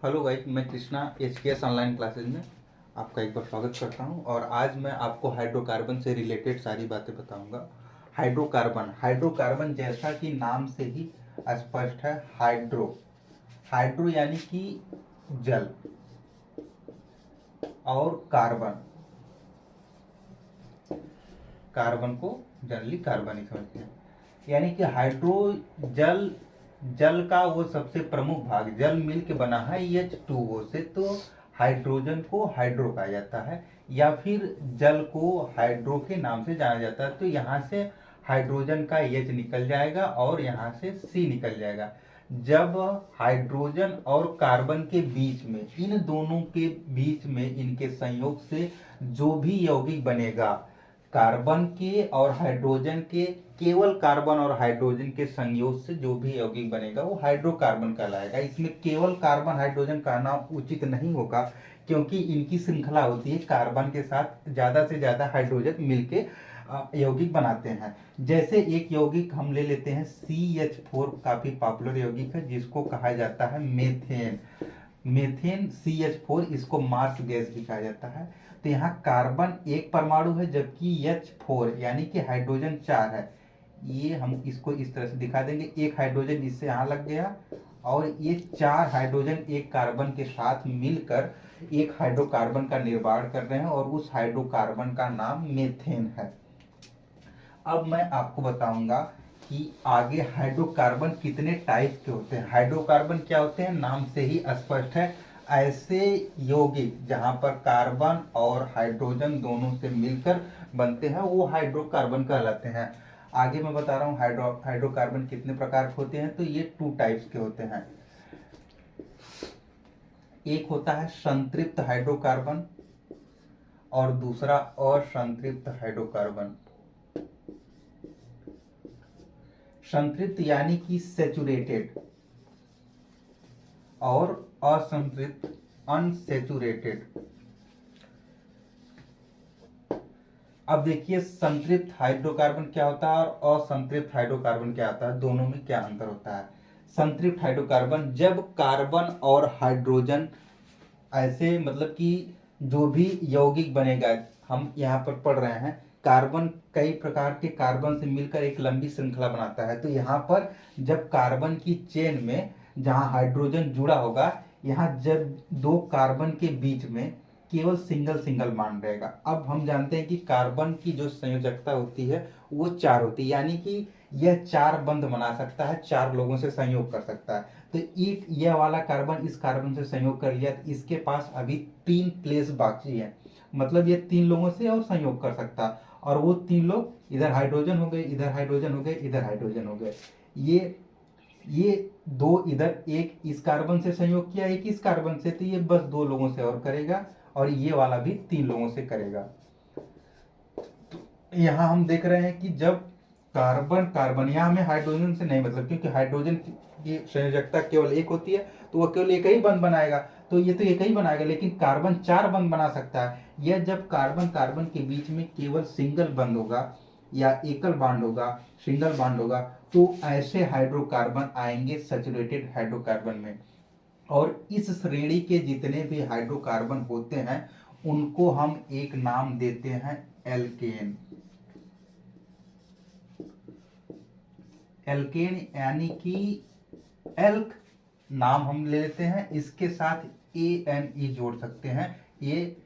Hello guys, मैं Krishna एचकेएस online classes में आपका एक बार स्वागत करता हूं। और आज मैं आपको हाइड्रोकार्बन से रिलेटेड सारी बातें बताऊंगा। हाइड्रोकार्बन जैसा कि नाम से ही स्पष्ट है, हाइड्रो यानी कि जल, और कार्बन को जनरली कार्बन ही समझते हैं। यानी कि हाइड्रो जल, जल का वो सबसे प्रमुख भाग, जल मिल के बना है H2O से, तो हाइड्रोजन को हाइड्रो कहा जाता है, या फिर जल को हाइड्रो के नाम से जाना जाता है। तो यहाँ से हाइड्रोजन का H निकल जाएगा और यहाँ से C निकल जाएगा। जब हाइड्रोजन और कार्बन के बीच में, इन दोनों के बीच में, इनके संयोग से जो भी यौगिक बनेगा, कार्बन के और हाइड्रोजन के, केवल कार्बन और हाइड्रोजन के संयोग से जो भी यौगिक बनेगा वो हाइड्रोकार्बन कहलाएगा। इसमें केवल कार्बन हाइड्रोजन कहना उचित नहीं होगा, क्योंकि इनकी श्रृंखला होती है, कार्बन के साथ ज्यादा से ज्यादा हाइड्रोजन मिलके यौगिक बनाते हैं। जैसे एक यौगिक हम ले लेते हैं CH4, काफी पॉपुलर यौगिक है, जिसको कहा जाता है मेथेन CH4, इसको मार्स गैस भी कहा जाता है। तो यहाँ कार्बन एक परमाणु है, जबकि H4 यानी कि हाइड्रोजन 4 है। ये हम इसको इस तरह से दिखा देंगे, एक हाइड्रोजन इससे यहाँ लग गया, और ये 4 हाइड्रोजन एक कार्बन के साथ मिलकर एक हाइड्रोकार्बन का निर्माण कर रहे हैं, और उस हाइड्रोकार्बन का नाम मेथेन है। अब मैं आपको बताऊंगा कि आगे हाइड्रोकार्बन कितने टाइप के होते हैं। हाइड्रोकार्बन क्या होते हैं, नाम से ही स्पष्ट है, ऐसे यौगिक जहां पर कार्बन और हाइड्रोजन दोनों से मिलकर बनते हैं, वो हाइड्रोकार्बन कहलाते हैं। आगे मैं बता रहा हूँ हाइड्रोकार्बन कितने प्रकार के होते हैं। तो ये 2 टाइप्स के होते हैं। एक होता है संतृप्त हाइड्रोकार्बन, और दूसरा असंतृप्त हाइड्रोकार्बन। संतृप्त यानी कि सेचुरेटेड, और असंतृप्त अनसेचुरेटेड। अब देखिए, संतृप्त हाइड्रोकार्बन क्या होता है और असंतृप्त हाइड्रोकार्बन क्या होता है, दोनों में क्या अंतर होता है। संतृप्त हाइड्रोकार्बन, जब कार्बन और हाइड्रोजन ऐसे, मतलब कि जो भी यौगिक बनेगा, हम यहाँ पर पढ़ रहे हैं, कार्बन कई प्रकार के कार्बन से मिलकर एक लंबी श्रृंखला बनाता है। तो यहाँ पर जब कार्बन की चेन में जहाँ हाइड्रोजन जुड़ा होगा, यहाँ जब 2 कार्बन के बीच में केवल सिंगल सिंगल बॉन्ड रहेगा। अब हम जानते हैं कि कार्बन की जो संयोजकता होती है वो 4 होती है, यानी कि यह 4 बंध बना सकता है, 4 लोगों से संयोग कर सकता है। तो यह वाला कार्बन इस कार्बन से संयोग कर लिया, तो इसके पास अभी 3 प्लेस बाकी है, मतलब ये 3 लोगों से और संयोग कर सकता है। और वो 3 लोग, इधर हाइड्रोजन हो गए, इधर हाइड्रोजन हो गए, इधर हाइड्रोजन हो गए। ये 2 इधर, एक इस कार्बन से संयोग किया, एक इस कार्बन से, तो ये बस 2 लोगों से और करेगा, और ये वाला भी 3 लोगों से करेगा। तो यहाँ हम देख रहे हैं कि जब कार्बन कार्बन, यहाँ हमें हाइड्रोजन से नहीं मतलब, क्योंकि हाइड्रोजन की संयोजकता केवल एक होती है, तो वह केवल एक ही बंध बनाएगा, तो ये तो एक ही बनाएगा। लेकिन कार्बन 4 बंध बना सकता है। यह जब कार्बन कार्बन के बीच में केवल सिंगल बंध होगा, या एकल बॉन्ड होगा, सिंगल बॉन्ड होगा, तो ऐसे हाइड्रोकार्बन आएंगे सैचुरेटेड हाइड्रोकार्बन में। और इस श्रेणी के जितने भी हाइड्रोकार्बन होते हैं, उनको हम एक नाम देते हैं एल्केन। एल्केन यानी कि एल्क नाम हम ले लेते हैं, इसके साथ ANE जोड़ सकते हैं। ये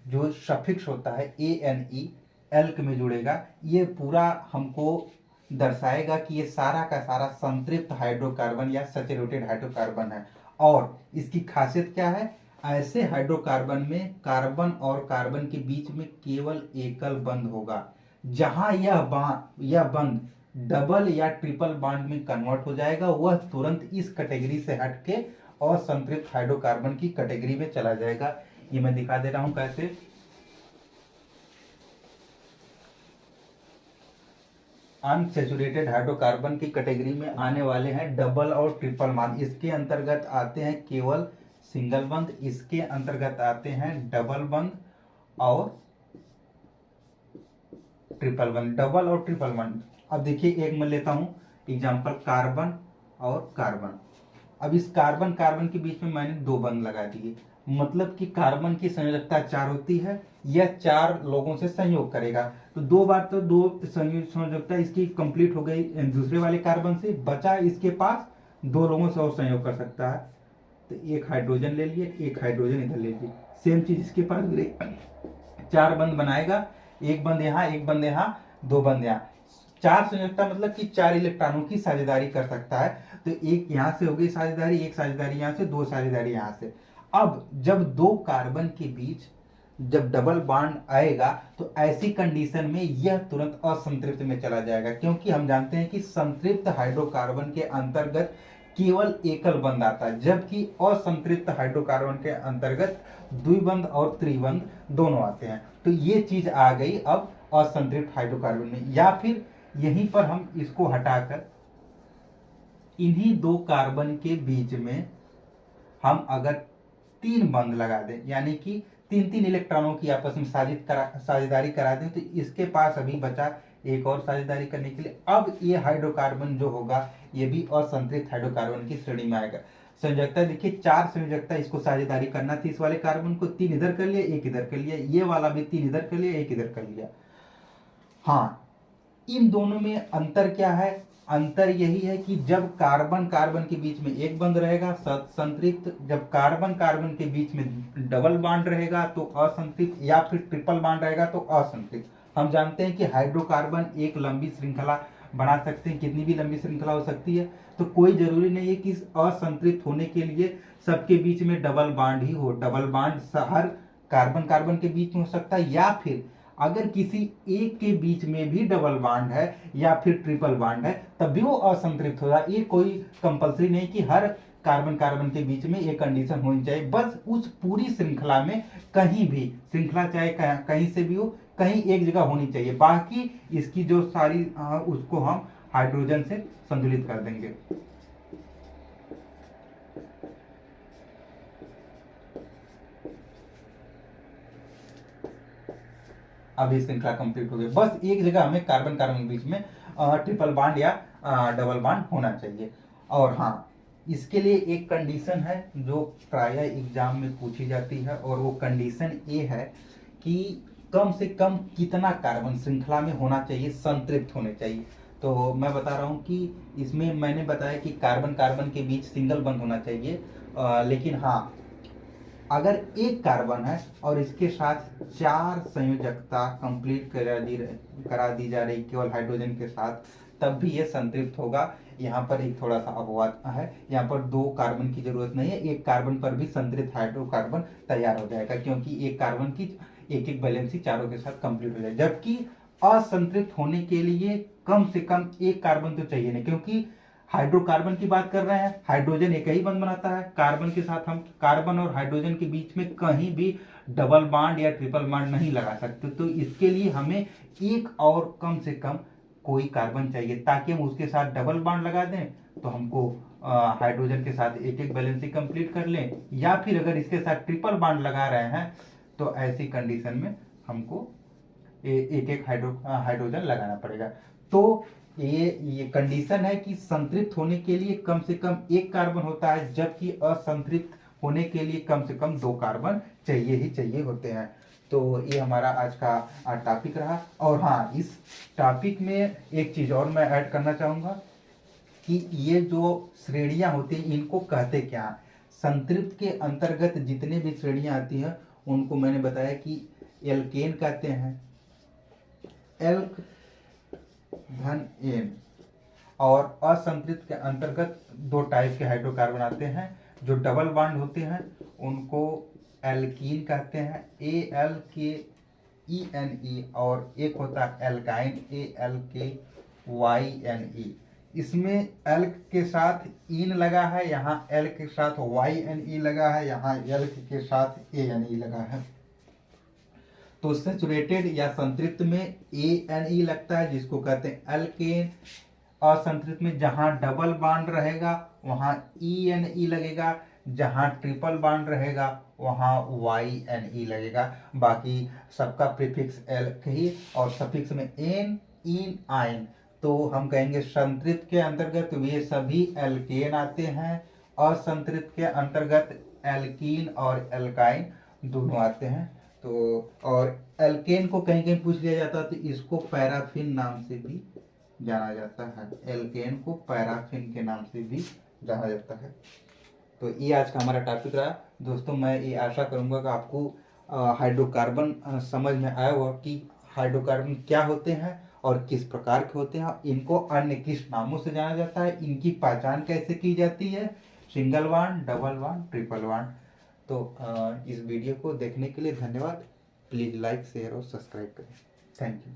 जो सफिक्स होता है ANE, एल्क में जुड़ेगा, ये पूरा हमको दर्शाएगा कि ये सारा का सारा संतृप्त हाइड्रोकार्बन या सैचुरेटेड हाइड्रोकार्बन है। और इसकी खासियत क्या है, ऐसे हाइड्रोकार्बन में कार्बन और कार्बन के बीच में केवल एकल बंध होगा। जहां यह बंध डबल या ट्रिपल बॉन्ड में कन्वर्ट हो जाएगा, वह तुरंत इस कैटेगरी से हटके असंतृप्त हाइड्रोकार्बन की कैटेगरी में चला जाएगा। ये मैं दिखा दे रहा हूं कैसे। अनसैचुरेटेड हाइड्रोकार्बन की कैटेगरी में आने वाले हैं डबल और ट्रिपल बॉन्ड। इसके अंतर्गत आते हैं केवल सिंगल बंध, इसके अंतर्गत आते हैं डबल बंध और ट्रिपल बंध। डबल और ट्रिपल बंध, अब देखिए एक मैं लेता हूं एग्जांपल, कार्बन और कार्बन। अब इस कार्बन कार्बन के बीच में मैंने 2 बंध लगा दिए, मतलब कि कार्बन की संयोजकता 4 होती है, यह 4 लोगों से संयोग करेगा, तो 2 बार तो 2 संयोजकता इसकी कंप्लीट हो गई दूसरे वाले कार्बन से, बचा इसके पास 2 लोगों से और संयोग कर सकता है, तो एक हाइड्रोजन ले लिए, एक हाइड्रोजन इधर ले लिए, सेम चीज इसके पास 4 बंध बनाएगा, एक बंध यहाँ, एक बंध यहाँ, 2 बंध यहाँ, 4 संयोजकता मतलब कि 4 इलेक्ट्रॉनों की साझेदारी कर सकता है, तो एक यहाँ से हो गई साझेदारी, एक साझेदारी यहाँ से, 2 साझेदारी यहाँ से। अब जब 2 कार्बन के बीच जब डबल बॉन्ड आएगा तो ऐसी कंडीशन में यह तुरंत असंतृप्त में चला जाएगा, क्योंकि हम जानते हैं कि संतृप्त हाइड्रोकार्बन के अंतर्गत केवल एकल बंध आता है, जबकि असंतृप्त हाइड्रोकार्बन के अंतर्गत द्विबंध और त्रिबंध दोनों आते हैं। तो ये चीज आ गई अब असंतृप्त हाइड्रोकार्बन में, या फिर यहीं पर हम इसको हटाकर इन्हीं 2 कार्बन के बीच में हम अगर 3 बंध लगा दें, यानी कि 3-3 इलेक्ट्रॉनों की आपस में साझेदारी करा दें, तो इसके पास अभी बचा एक और साझेदारी करने के लिए। अब ये हाइड्रोकार्बन जो होगा ये भी असंतृप्त हाइड्रोकार्बन की श्रेणी में आएगा। संयोजकता देखिए 4 संयोजकता इसको साझेदारी करना थी, इस वाले कार्बन को 3 इधर कर लिया, एक इधर कर लिया, ये वाला भी 3 इधर कर लिया, एक इधर कर लिया। हाँ, इन दोनों में अंतर क्या है? अंतर यही है कि जब कार्बन कार्बन के बीच में एक बंध रहेगा संतृप्त, जब कार्बन कार्बन के बीच में डबल बॉन्ड रहेगा तो असंतृप्त, या फिर ट्रिपल बॉन्ड रहेगा तो असंतृप्त। हम जानते हैं कि हाइड्रोकार्बन एक लंबी श्रृंखला बना सकते हैं, कितनी भी लंबी श्रृंखला हो सकती है, तो कोई जरूरी नहीं है कि असंतृप्त होने के लिए सबके बीच में डबल बॉन्ड ही हो। डबल बॉन्ड हर कार्बन कार्बन के बीच में हो सकता है, या फिर अगर किसी एक के बीच में भी डबल बॉन्ड है या फिर ट्रिपल बॉन्ड है तब भी वो असंतृप्त होगा। ये कोई कंपलसरी नहीं कि हर कार्बन कार्बन के बीच में एक कंडीशन होनी चाहिए, बस उस पूरी श्रृंखला में कहीं भी, श्रृंखला चाहे कहीं से भी हो, कहीं एक जगह होनी चाहिए, बाकी इसकी जो सारी उसको हम हाइड्रोजन से संतुलित कर देंगे। अब ये श्रृंखला कंप्लीट हो गई, बस एक जगह हमें कार्बन कार्बन के बीच में ट्रिपल बॉन्ड या डबल बॉन्ड होना चाहिए। और हाँ, इसके लिए एक कंडीशन है जो प्रायः एग्जाम में पूछी जाती है, और वो कंडीशन ये है कि कम से कम कितना कार्बन श्रृंखला में होना चाहिए, संतृप्त होने चाहिए। तो मैं बता रहा हूँ कि इसमें मैंने बताया कि कार्बन कार्बन के बीच सिंगल बंध होना चाहिए, लेकिन हाँ, अगर एक कार्बन है और इसके साथ 4 संयोजकता कंप्लीट करा दी जा रही केवल हाइड्रोजन के साथ, तब भी ये संतृप्त होगा। यहाँ पर एक थोड़ा सा अपवाद है, यहाँ पर 2 कार्बन की जरूरत नहीं है, एक कार्बन पर भी संतृप्त हाइड्रोकार्बन तैयार हो जाएगा, क्योंकि एक कार्बन की एक वैलेंसी चारों के साथ कंप्लीट हो जाए। जबकि असंतृप्त होने के लिए कम से कम एक कार्बन तो चाहिए नहीं, क्योंकि हाइड्रोकार्बन की बात कर रहे हैं, हाइड्रोजन एक ही बंध बनाता है, कार्बन के साथ हम कार्बन और हाइड्रोजन के बीच में कहीं भी डबल बॉन्ड या ट्रिपल बॉन्ड नहीं लगा सकते। तो इसके लिए हमें एक और कम से कम कोई कार्बन चाहिए, ताकि हम उसके साथ डबल बॉन्ड लगा दें तो हमको हाइड्रोजन के साथ एक एक वैलेंसी कंप्लीट कर लें, या फिर अगर इसके साथ ट्रिपल बॉन्ड लगा रहे हैं तो ऐसी कंडीशन में हमको एक एक हाइड्रोजन लगाना पड़ेगा। तो ये कंडीशन है कि संतृप्त होने के लिए कम से कम एक कार्बन होता है, जबकि असंतृप्त होने के लिए कम से कम 2 कार्बन चाहिए ही चाहिए होते हैं। तो ये हमारा आज का टॉपिक रहा। और हाँ, इस टॉपिक में एक चीज और मैं ऐड करना चाहूंगा कि ये जो श्रेणियां होती हैं इनको कहते क्या हैं। संतृप्त के अंतर्गत जितने भी श्रेणियां आती हैं उनको मैंने बताया कि एल्केन कहते हैं, एल्क धन एन। और असंतृप्त के अंतर्गत 2 टाइप के हाइड्रोकार्बन आते हैं, जो डबल बॉन्ड होते हैं उनको एल्कीन कहते हैं, ALKENE, और एक होता है एल्काइन, ALKYNE। इसमें एल्क के साथ इन लगा है, यहाँ एल्क के साथ YNE लगा है, यहाँ एल्क के साथ ANE लगा है। तो सैचुरेटेड या संतृप्त में ANE लगता है, जिसको कहते हैं एल्केन। असंतृप्त में जहां डबल बॉन्ड रहेगा वहां ENE लगेगा, जहां ट्रिपल बॉन्ड रहेगा वहां YNE लगेगा। बाकी सबका प्रीफिक्स एल्क ही, और सफिक्स में एन, इन, आइन। तो हम कहेंगे संतृप्त के अंतर्गत ये सभी एल्केन आते हैं, असंतृप्त के अंतर्गत एल्कीन और एल्काइन दोनों आते हैं। तो और एल्केन को कहीं कहीं पूछ लिया जाता है तो इसको पैराफिन नाम से भी जाना जाता है। एल्केन को पैराफिन के नाम से भी जाना जाता है। तो ये आज का हमारा टॉपिक रहा दोस्तों। मैं ये आशा करूंगा कि आपको हाइड्रोकार्बन समझ में आया होगा कि हाइड्रोकार्बन क्या होते हैं और किस प्रकार के होते हैं, इनको अन्य किस नामों से जाना जाता है, इनकी पहचान कैसे की जाती है, single bond, double bond, triple bond. तो इस वीडियो को देखने के लिए धन्यवाद। प्लीज़ लाइक, शेयर और सब्सक्राइब करें। Thank you.